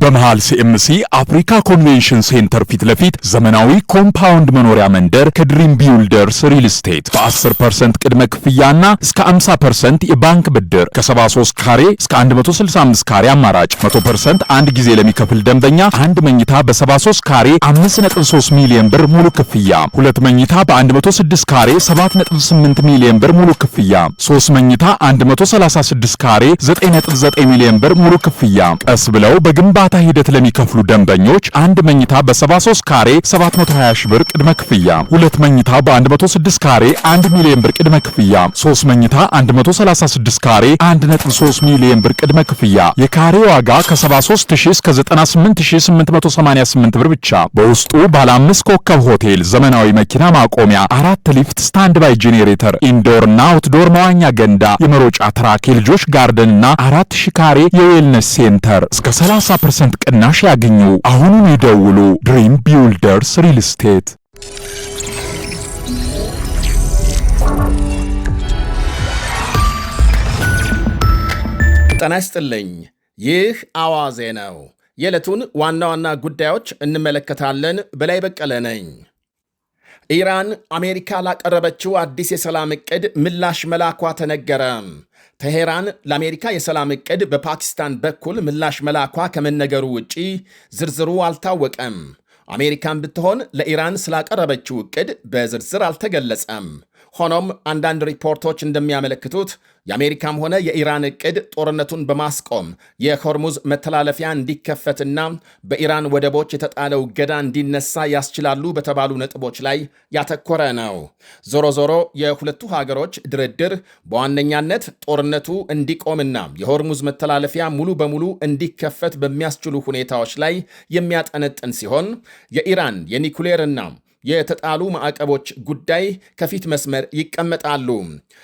በመሃል ሲኤምሲ አፍሪካ ኮንቬንሽን ሴንተር ፊት ለፊት ዘመናዊ ኮምፓውንድ መኖሪያ መንደር ከድሪም ቢውልደርስ ሪል ስቴት በ10% ቅድመ ክፍያና እስከ 50% የባንክ ብድር ከ73 ካሬ እስከ 165 ካሬ አማራጭ 100% አንድ ጊዜ ለሚከፍል ደንበኛ አንድ መኝታ በ73 ካሬ 5.3 ሚሊዮን ብር ሙሉ ክፍያ፣ ሁለት መኝታ በ106 ካሬ 7.8 ሚሊዮን ብር ሙሉ ክፍያ፣ 3 መኝታ 136 ካሬ 9.9 ሚሊዮን ብር ሙሉ ክፍያ። ቀስ ብለው በግንባታ ሂደት ለሚከፍሉ ደንበኞች አንድ መኝታ በ73 ካሬ 720 ሺህ ብር ቅድመ ክፍያ፣ ሁለት መኝታ በ106 ካሬ 1 ሚሊዮን ብር ቅድመ ክፍያ፣ 3 መኝታ 136 ካሬ 1.3 ሚሊዮን ብር ቅድመ ክፍያ። የካሬ ዋጋ ከ73000 እስከ 98888 ብር ብቻ። በውስጡ ባለ 5 ኮከብ ሆቴል፣ ዘመናዊ መኪና ማቆሚያ፣ 4 ሊፍት፣ ስታንድ ባይ ጄኔሬተር፣ ኢንዶርና አውትዶር መዋኛ ገንዳ፣ የመሮጫ ትራክ፣ የልጆች ጋርደንና 4000 ካሬ የዌልነስ ሴንተር እስከ 30% ቅናሽ ያገኙ። አሁኑን ይደውሉ። ድሪም ቢውልደርስ ሪል ስቴት። ጤና ይስጥልኝ። ይህ አዋዜ ነው። የዕለቱን ዋና ዋና ጉዳዮች እንመለከታለን። በላይ በቀለ ነኝ። ኢራን አሜሪካ ላቀረበችው አዲስ የሰላም ዕቅድ ምላሽ መላኳ ተነገረ። ቴሄራን ለአሜሪካ የሰላም ዕቅድ በፓኪስታን በኩል ምላሽ መላኳ ከመነገሩ ውጪ ዝርዝሩ አልታወቀም። አሜሪካን ብትሆን ለኢራን ስላቀረበችው ዕቅድ በዝርዝር አልተገለጸም። ሆኖም አንዳንድ ሪፖርቶች እንደሚያመለክቱት የአሜሪካም ሆነ የኢራን ዕቅድ ጦርነቱን በማስቆም የሆርሙዝ መተላለፊያ እንዲከፈትና በኢራን ወደቦች የተጣለው እገዳ እንዲነሳ ያስችላሉ በተባሉ ነጥቦች ላይ ያተኮረ ነው። ዞሮ ዞሮ የሁለቱ ሀገሮች ድርድር በዋነኛነት ጦርነቱ እንዲቆምና የሆርሙዝ መተላለፊያ ሙሉ በሙሉ እንዲከፈት በሚያስችሉ ሁኔታዎች ላይ የሚያጠነጥን ሲሆን የኢራን የኒኩሌርና የተጣሉ ማዕቀቦች ጉዳይ ከፊት መስመር ይቀመጣሉ።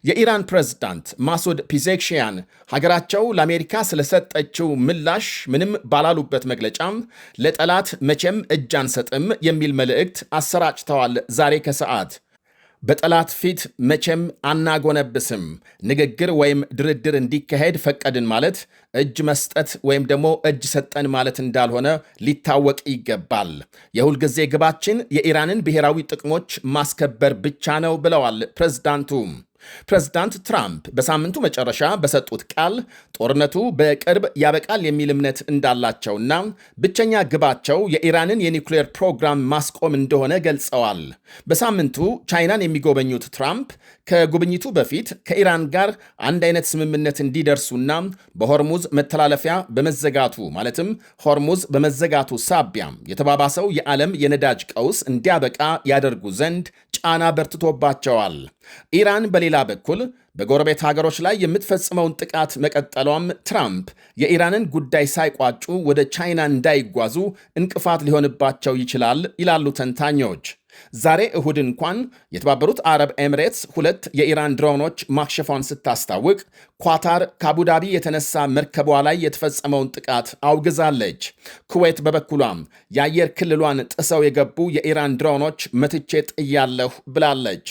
የኢራን ፕሬዝዳንት ማሱድ ፒዜክሺያን ሀገራቸው ለአሜሪካ ስለሰጠችው ምላሽ ምንም ባላሉበት መግለጫ ለጠላት መቼም እጅ አንሰጥም የሚል መልእክት አሰራጭተዋል። ዛሬ ከሰዓት በጠላት ፊት መቼም አናጎነብስም፣ ንግግር ወይም ድርድር እንዲካሄድ ፈቀድን ማለት እጅ መስጠት ወይም ደግሞ እጅ ሰጠን ማለት እንዳልሆነ ሊታወቅ ይገባል። የሁልጊዜ ግባችን የኢራንን ብሔራዊ ጥቅሞች ማስከበር ብቻ ነው ብለዋል ፕሬዝዳንቱ። ፕሬዝዳንት ትራምፕ በሳምንቱ መጨረሻ በሰጡት ቃል ጦርነቱ በቅርብ ያበቃል የሚል እምነት እንዳላቸውና ብቸኛ ግባቸው የኢራንን የኒውክሌር ፕሮግራም ማስቆም እንደሆነ ገልጸዋል። በሳምንቱ ቻይናን የሚጎበኙት ትራምፕ ከጉብኝቱ በፊት ከኢራን ጋር አንድ አይነት ስምምነት እንዲደርሱና በሆርሙዝ መተላለፊያ በመዘጋቱ ማለትም ሆርሙዝ በመዘጋቱ ሳቢያ የተባባሰው የዓለም የነዳጅ ቀውስ እንዲያበቃ ያደርጉ ዘንድ ጫና በርትቶባቸዋል። ኢራን በሌላ በኩል በጎረቤት ሀገሮች ላይ የምትፈጽመውን ጥቃት መቀጠሏም ትራምፕ የኢራንን ጉዳይ ሳይቋጩ ወደ ቻይና እንዳይጓዙ እንቅፋት ሊሆንባቸው ይችላል ይላሉ ተንታኞች። ዛሬ እሁድ እንኳን የተባበሩት አረብ ኤሚሬትስ 2 የኢራን ድሮኖች ማክሸፏን ስታስታውቅ ኳታር ከአቡዳቢ የተነሳ መርከቧ ላይ የተፈጸመውን ጥቃት አውግዛለች። ኩዌት በበኩሏም የአየር ክልሏን ጥሰው የገቡ የኢራን ድሮኖች መትቼ ጥያለሁ ብላለች።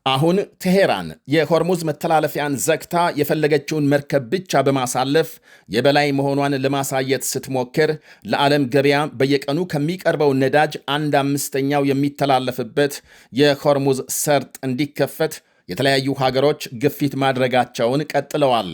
አሁን ቴሄራን የሆርሙዝ መተላለፊያን ዘግታ የፈለገችውን መርከብ ብቻ በማሳለፍ የበላይ መሆኗን ለማሳየት ስትሞክር ለዓለም ገበያ በየቀኑ ከሚቀርበው ነዳጅ 1/5 የሚተላለፍበት የሆርሙዝ ሰርጥ እንዲከፈት የተለያዩ ሀገሮች ግፊት ማድረጋቸውን ቀጥለዋል።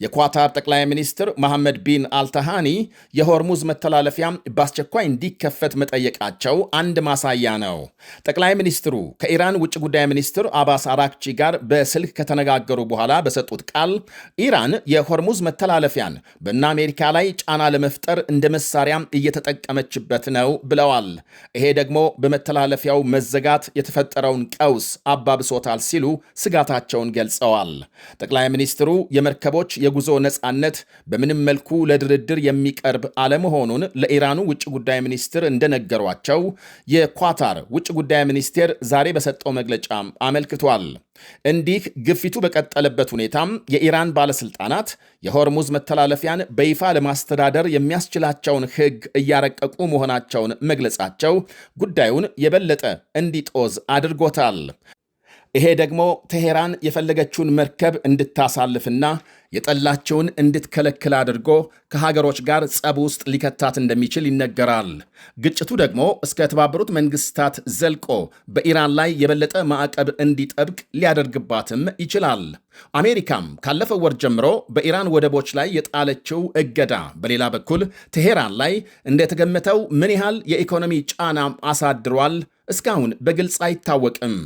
የኳታር ጠቅላይ ሚኒስትር መሐመድ ቢን አልታሃኒ የሆርሙዝ መተላለፊያ በአስቸኳይ እንዲከፈት መጠየቃቸው አንድ ማሳያ ነው። ጠቅላይ ሚኒስትሩ ከኢራን ውጭ ጉዳይ ሚኒስትር አባስ አራክቺ ጋር በስልክ ከተነጋገሩ በኋላ በሰጡት ቃል ኢራን የሆርሙዝ መተላለፊያን በእነ አሜሪካ ላይ ጫና ለመፍጠር እንደ መሳሪያ እየተጠቀመችበት ነው ብለዋል። ይሄ ደግሞ በመተላለፊያው መዘጋት የተፈጠረውን ቀውስ አባብሶታል ሲሉ ስጋታቸውን ገልጸዋል። ጠቅላይ ሚኒስትሩ የመርከቦች የጉዞ ነፃነት በምንም መልኩ ለድርድር የሚቀርብ አለመሆኑን ለኢራኑ ውጭ ጉዳይ ሚኒስትር እንደነገሯቸው የኳታር ውጭ ጉዳይ ሚኒስቴር ዛሬ በሰጠው መግለጫ አመልክቷል። እንዲህ ግፊቱ በቀጠለበት ሁኔታም የኢራን ባለስልጣናት የሆርሙዝ መተላለፊያን በይፋ ለማስተዳደር የሚያስችላቸውን ሕግ እያረቀቁ መሆናቸውን መግለጻቸው ጉዳዩን የበለጠ እንዲጦዝ አድርጎታል። ይሄ ደግሞ ቴሄራን የፈለገችውን መርከብ እንድታሳልፍና የጠላቸውን እንድትከለክል አድርጎ ከሀገሮች ጋር ጸብ ውስጥ ሊከታት እንደሚችል ይነገራል። ግጭቱ ደግሞ እስከ ተባበሩት መንግስታት ዘልቆ በኢራን ላይ የበለጠ ማዕቀብ እንዲጠብቅ ሊያደርግባትም ይችላል። አሜሪካም ካለፈው ወር ጀምሮ በኢራን ወደቦች ላይ የጣለችው እገዳ በሌላ በኩል ቴሄራን ላይ እንደተገመተው ምን ያህል የኢኮኖሚ ጫና አሳድሯል እስካሁን በግልጽ አይታወቅም።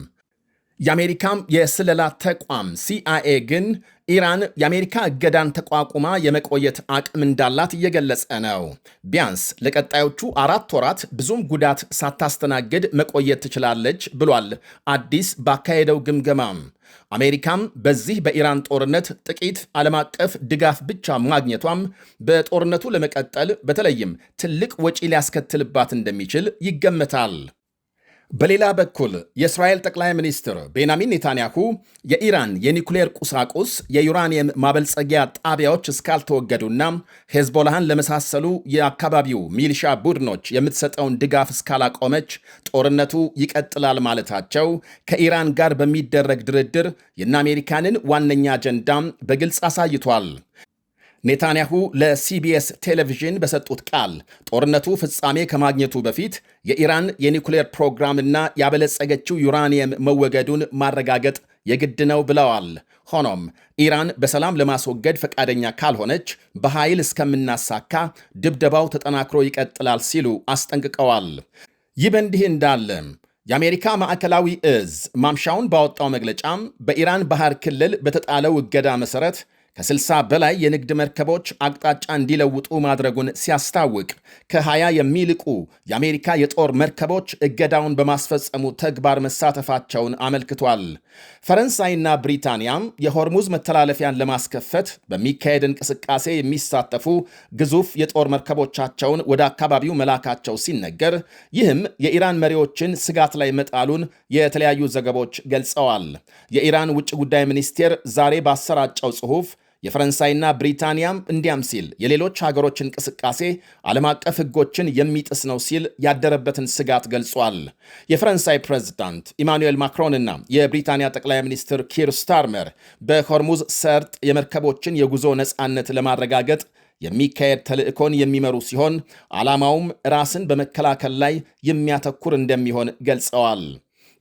የአሜሪካም የስለላ ተቋም ሲአይኤ ግን ኢራን የአሜሪካ እገዳን ተቋቁማ የመቆየት አቅም እንዳላት እየገለጸ ነው። ቢያንስ ለቀጣዮቹ 4 ወራት ብዙም ጉዳት ሳታስተናግድ መቆየት ትችላለች ብሏል። አዲስ ባካሄደው ግምገማም አሜሪካም በዚህ በኢራን ጦርነት ጥቂት ዓለም አቀፍ ድጋፍ ብቻ ማግኘቷም በጦርነቱ ለመቀጠል በተለይም ትልቅ ወጪ ሊያስከትልባት እንደሚችል ይገመታል። በሌላ በኩል የእስራኤል ጠቅላይ ሚኒስትር ቤንያሚን ኔታንያሁ የኢራን የኒኩሌር ቁሳቁስ የዩራኒየም ማበልጸጊያ ጣቢያዎች እስካልተወገዱና ሄዝቦላህን ለመሳሰሉ የአካባቢው ሚሊሻ ቡድኖች የምትሰጠውን ድጋፍ እስካላቆመች ጦርነቱ ይቀጥላል ማለታቸው ከኢራን ጋር በሚደረግ ድርድር የእነ አሜሪካንን ዋነኛ አጀንዳም በግልጽ አሳይቷል። ኔታንያሁ ለሲቢኤስ ቴሌቪዥን በሰጡት ቃል ጦርነቱ ፍጻሜ ከማግኘቱ በፊት የኢራን የኒኩሌር ፕሮግራምና ያበለጸገችው ዩራኒየም መወገዱን ማረጋገጥ የግድ ነው ብለዋል። ሆኖም ኢራን በሰላም ለማስወገድ ፈቃደኛ ካልሆነች በኃይል እስከምናሳካ ድብደባው ተጠናክሮ ይቀጥላል ሲሉ አስጠንቅቀዋል። ይህ በእንዲህ እንዳለ የአሜሪካ ማዕከላዊ እዝ ማምሻውን ባወጣው መግለጫም በኢራን ባህር ክልል በተጣለው እገዳ መሠረት ከ60 በላይ የንግድ መርከቦች አቅጣጫ እንዲለውጡ ማድረጉን ሲያስታውቅ ከ20 የሚልቁ የአሜሪካ የጦር መርከቦች እገዳውን በማስፈጸሙ ተግባር መሳተፋቸውን አመልክቷል። ፈረንሳይና ብሪታንያም የሆርሙዝ መተላለፊያን ለማስከፈት በሚካሄድ እንቅስቃሴ የሚሳተፉ ግዙፍ የጦር መርከቦቻቸውን ወደ አካባቢው መላካቸው ሲነገር፣ ይህም የኢራን መሪዎችን ስጋት ላይ መጣሉን የተለያዩ ዘገቦች ገልጸዋል። የኢራን ውጭ ጉዳይ ሚኒስቴር ዛሬ ባሰራጨው ጽሑፍ የፈረንሳይና ብሪታንያም እንዲያም ሲል የሌሎች ሀገሮች እንቅስቃሴ ዓለም አቀፍ ሕጎችን የሚጥስ ነው ሲል ያደረበትን ስጋት ገልጿል። የፈረንሳይ ፕሬዝዳንት ኢማኑኤል ማክሮንና የብሪታንያ ጠቅላይ ሚኒስትር ኪር ስታርመር በሆርሙዝ ሰርጥ የመርከቦችን የጉዞ ነፃነት ለማረጋገጥ የሚካሄድ ተልዕኮን የሚመሩ ሲሆን ዓላማውም ራስን በመከላከል ላይ የሚያተኩር እንደሚሆን ገልጸዋል።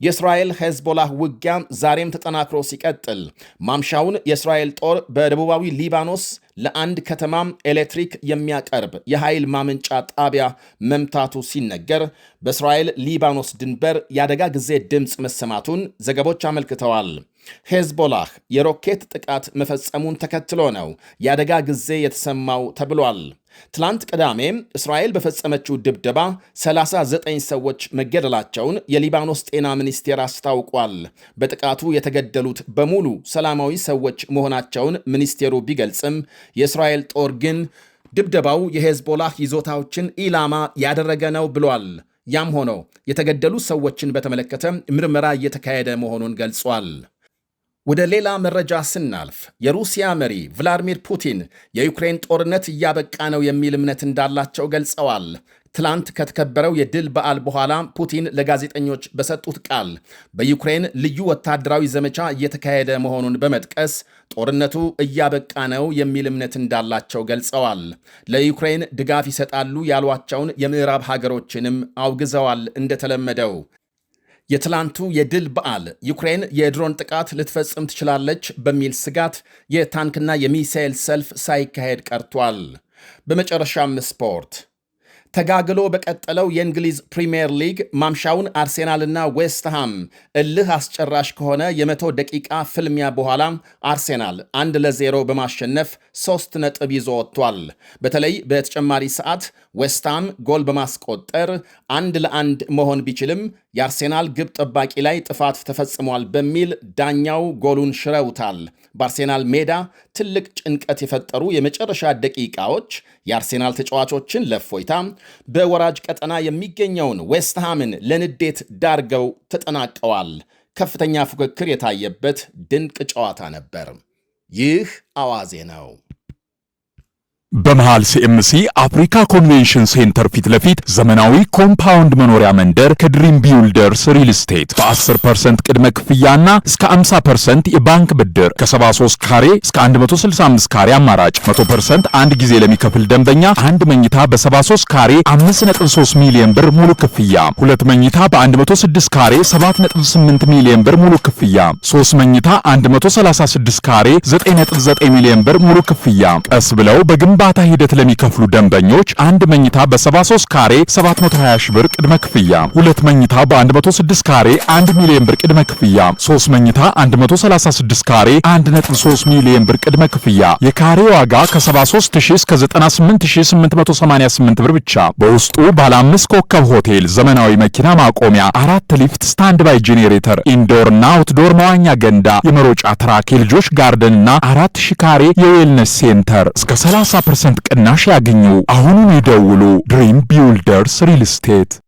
የእስራኤል ሄዝቦላህ ውጊያ ዛሬም ተጠናክሮ ሲቀጥል ማምሻውን የእስራኤል ጦር በደቡባዊ ሊባኖስ ለአንድ ከተማ ኤሌክትሪክ የሚያቀርብ የኃይል ማመንጫ ጣቢያ መምታቱ ሲነገር በእስራኤል ሊባኖስ ድንበር የአደጋ ጊዜ ድምፅ መሰማቱን ዘገቦች አመልክተዋል። ሄዝቦላህ የሮኬት ጥቃት መፈጸሙን ተከትሎ ነው የአደጋ ጊዜ የተሰማው ተብሏል። ትላንት ቅዳሜ እስራኤል በፈጸመችው ድብደባ 39 ሰዎች መገደላቸውን የሊባኖስ ጤና ሚኒስቴር አስታውቋል። በጥቃቱ የተገደሉት በሙሉ ሰላማዊ ሰዎች መሆናቸውን ሚኒስቴሩ ቢገልጽም የእስራኤል ጦር ግን ድብደባው የሄዝቦላህ ይዞታዎችን ኢላማ ያደረገ ነው ብሏል። ያም ሆኖ የተገደሉ ሰዎችን በተመለከተ ምርመራ እየተካሄደ መሆኑን ገልጿል። ወደ ሌላ መረጃ ስናልፍ የሩሲያ መሪ ቭላድሚር ፑቲን የዩክሬን ጦርነት እያበቃ ነው የሚል እምነት እንዳላቸው ገልጸዋል። ትላንት ከተከበረው የድል በዓል በኋላ ፑቲን ለጋዜጠኞች በሰጡት ቃል በዩክሬን ልዩ ወታደራዊ ዘመቻ እየተካሄደ መሆኑን በመጥቀስ ጦርነቱ እያበቃ ነው የሚል እምነት እንዳላቸው ገልጸዋል። ለዩክሬን ድጋፍ ይሰጣሉ ያሏቸውን የምዕራብ ሀገሮችንም አውግዘዋል። እንደተለመደው የትላንቱ የድል በዓል ዩክሬን የድሮን ጥቃት ልትፈጽም ትችላለች በሚል ስጋት የታንክና የሚሳኤል ሰልፍ ሳይካሄድ ቀርቷል። በመጨረሻም ስፖርት ተጋግሎ በቀጠለው የእንግሊዝ ፕሪምየር ሊግ ማምሻውን አርሴናልና ዌስትሃም እልህ አስጨራሽ ከሆነ የ100 ደቂቃ ፍልሚያ በኋላ አርሴናል 1-0 በማሸነፍ 3 ነጥብ ይዞ ወጥቷል። በተለይ በተጨማሪ ሰዓት ዌስትሃም ጎል በማስቆጠር 1-1 መሆን ቢችልም የአርሴናል ግብ ጠባቂ ላይ ጥፋት ተፈጽሟል በሚል ዳኛው ጎሉን ሽረውታል። በአርሴናል ሜዳ ትልቅ ጭንቀት የፈጠሩ የመጨረሻ ደቂቃዎች የአርሴናል ተጫዋቾችን ለፎይታ በወራጅ ቀጠና የሚገኘውን ዌስትሃምን ለንዴት ዳርገው ተጠናቀዋል። ከፍተኛ ፉክክር የታየበት ድንቅ ጨዋታ ነበር። ይህ አዋዜ ነው። በመሃል ሲኤምሲ አፍሪካ ኮንቬንሽን ሴንተር ፊት ለፊት ዘመናዊ ኮምፓውንድ መኖሪያ መንደር ከድሪም ቢውልደርስ ሪል ስቴት በ10% ቅድመ ክፍያና እስከ 50% የባንክ ብድር ከ73 ካሬ እስከ 165 ካሬ አማራጭ 100% አንድ ጊዜ ለሚከፍል ደንበኛ አንድ መኝታ በ73 ካሬ 5.3 ሚሊዮን ብር ሙሉ ክፍያ፣ ሁለት መኝታ በ106 ካሬ 7.8 ሚሊዮን ብር ሙሉ ክፍያ፣ 3 መኝታ 136 ካሬ 9.9 ሚሊዮን ብር ሙሉ ክፍያ። ቀስ ብለው በግንባታ ሂደት ለሚከፍሉ ደንበኞች አንድ መኝታ በ73 ካሬ 720 ሺህ ብር ቅድመ ክፍያ፣ ሁለት መኝታ በ106 ካሬ 1 ሚሊዮን ብር ቅድመ ክፍያ፣ 3 መኝታ 136 ካሬ 1.3 ሚሊዮን ብር ቅድመ ክፍያ። የካሬ ዋጋ ከ73000 እስከ 98888 ብር ብቻ። በውስጡ ባለ 5 ኮከብ ሆቴል፣ ዘመናዊ መኪና ማቆሚያ፣ 4 ሊፍት፣ ስታንድ ባይ ጄኔሬተር፣ ኢንዶርና አውትዶር መዋኛ ገንዳ፣ የመሮጫ ትራክ፣ የልጆች ጋርደንና 4000 ካሬ የዌልነስ ሴንተር እስከ 30% ቅናሽ ያገኙ። አሁኑን ይደውሉ። ድሪም ቢውልደርስ ሪል ስቴት